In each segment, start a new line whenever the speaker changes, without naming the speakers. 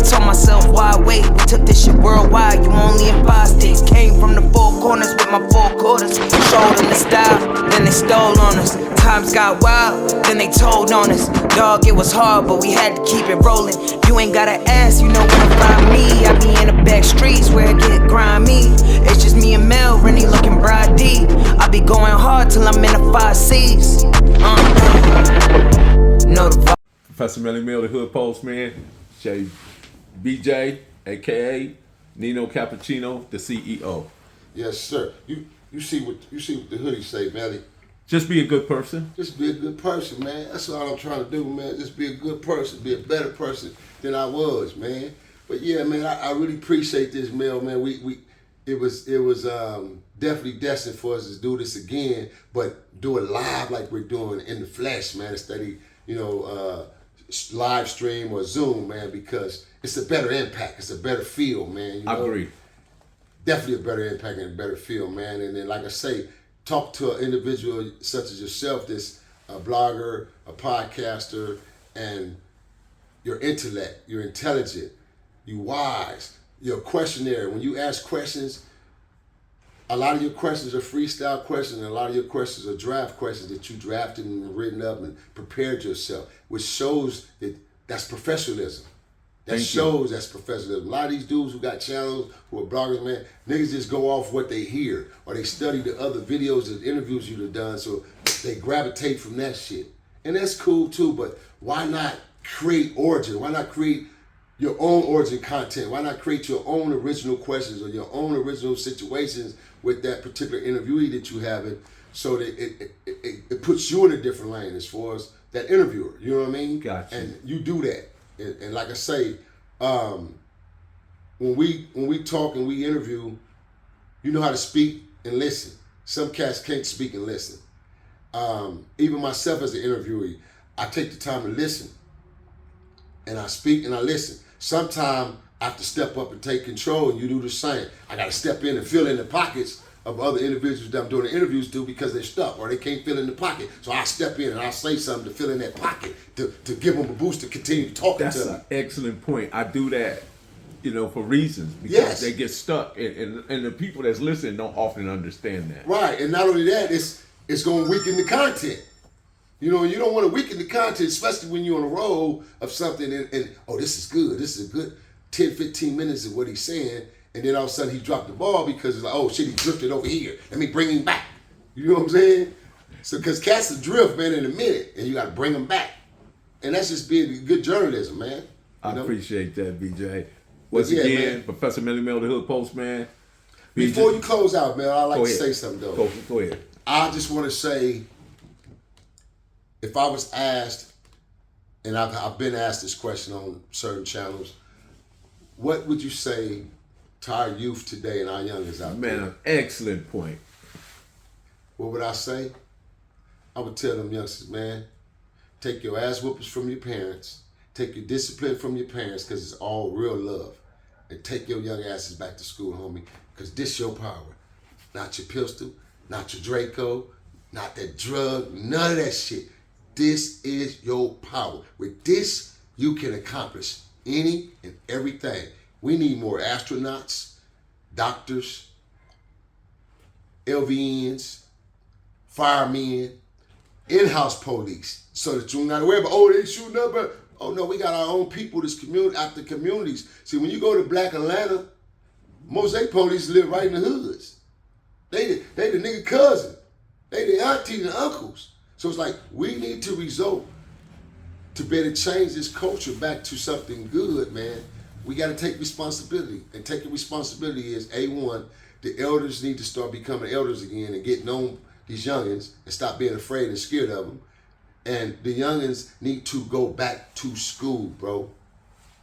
told myself, why wait? We took this shit worldwide, you only in 5 states. Came from the 4 corners with my 4 quarters. Showed them the style, then they stole on us. Times got wild, then they told on us. Dog, it was hard, but we had to keep it rolling. You ain't gotta ask, you know where to find me. I be in the back streets where it get grimy. It's just me and Mel, Rennie looking bride D. I be going hard till I'm in the 5 C's. Know the
Professor Melly Mill, the Dahoodpostman, BJ, aka Nino Cappuccino, the CEO.
Yes, sir. You see what the hoodie say, Melly.
Just be a good person.
Just be a good person, man. That's all I'm trying to do, man. Just be a good person, be a better person than I was, man. But yeah, man, I really appreciate this, Mel, man. It was definitely destined for us to do this again, but do it live like we're doing in the flesh, man, instead of live stream or Zoom, man, because it's a better impact, it's a better feel, man. You know?
I agree.
Definitely a better impact and a better feel, man. And then, like I say, talk to an individual such as yourself, this blogger, a podcaster, and your intellect, you're intelligent, you wise, you're a questionnaire. When you ask questions, a lot of your questions are freestyle questions, and a lot of your questions are draft questions that you drafted and written up and prepared yourself, which shows that that's professionalism. That shows that's professionalism. A lot of these dudes who got channels, who are bloggers, man, niggas just go off what they hear, or they study the other videos and interviews you've done, so they gravitate from that shit. And that's cool too, but why not create origin? Why not create your own origin content? Why not create your own original questions or your own original situations with that particular interviewee that you have it, so that it puts you in a different lane as far as that interviewer, you know what I mean?
Gotcha.
And you do that. And like I say, when we talk and we interview, you know how to speak and listen. Some cats can't speak and listen. Even myself as an interviewee, I take the time to listen. And I speak and I listen. Sometimes I have to step up and take control, and you do the same. I got to step in and fill in the pockets of other individuals that I'm doing the interviews to because they're stuck or they can't fill in the pocket. So I step in and I say something to fill in that pocket to give them a boost to continue talking
That's
to them.
That's an excellent point. I do that, for reasons because they get stuck, and the people that's listening don't often understand that.
Right, and not only that, it's going to weaken the content. You don't want to weaken the content, especially when you're on a roll of something and oh, this is good. This is a good 10, 15 minutes of what he's saying. And then all of a sudden he dropped the ball because it's like, oh shit, he drifted over here. Let me bring him back. You know what I'm saying? So, because cats will drift, man, in a minute, and you got to bring them back. And that's just being good journalism, man.
I appreciate that, BJ. Once again, man. Professor Melly Mel, the Dahoodpostman.
Before you close out, man, I'd like to say something, though.
Go ahead.
I just want to say, if I was asked, and I've been asked this question on certain channels, what would you say to our youth today and our youngers out there?
Man, an excellent point.
What would I say? I would tell them youngsters, man, take your ass whoopers from your parents, take your discipline from your parents, because it's all real love, and take your young asses back to school, homie, because this your power. Not your pistol, not your Draco, not that drug, none of that shit. This is your power. With this, you can accomplish any and everything. We need more astronauts, doctors, LVNs, firemen, in-house police, so that you're not worried about, oh, they shooting up, but oh no, we got our own people, this community, out the communities. See, when you go to Black Atlanta, most of they police live right in the hoods. They the nigga cousin. They the aunties and uncles. So it's like, we need to resort to better change this culture back to something good, man. We got to take responsibility. And taking responsibility is, A1, the elders need to start becoming elders again and get known these youngins and stop being afraid and scared of them. And the youngins need to go back to school, bro.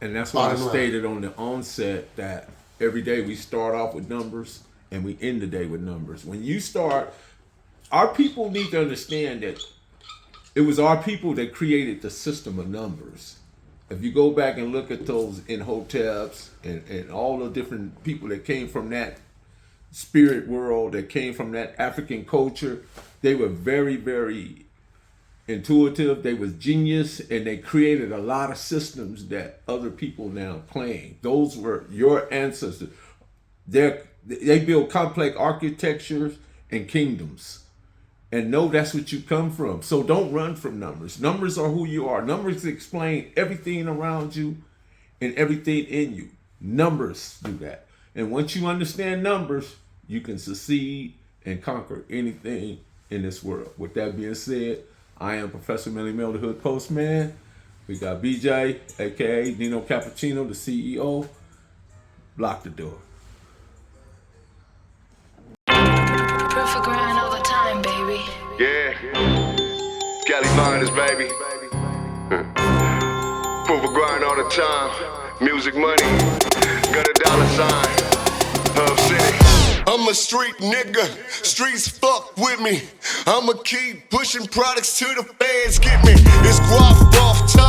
And that's why I stated on the onset that every day we start off with numbers and we end the day with numbers. When you start, our people need to understand that it was our people that created the system of numbers. If you go back and look at those in hotels and all the different people that came from that spirit world, that came from that African culture, they were very, very intuitive, they was genius, and they created a lot of systems that other people now claim. Those were your ancestors. They build complex architectures and kingdoms. And know that's what you come from. So don't run from numbers. Numbers are who you are. Numbers explain everything around you and everything in you. Numbers do that. And once you understand numbers, you can succeed and conquer anything in this world. With that being said, I am Professor Melly Mel, the Hood Postman. We got BJ, aka Nino Cappuccino, the CEO. Block the door.
Perfect grind all the time, baby.
Yeah, Cali Miners, baby. Proof of grind all the time. Music money, got a dollar sign. Hub City. I'm a street nigga, streets fuck with me. I'ma keep pushing products till the fans get me. It's guap off top.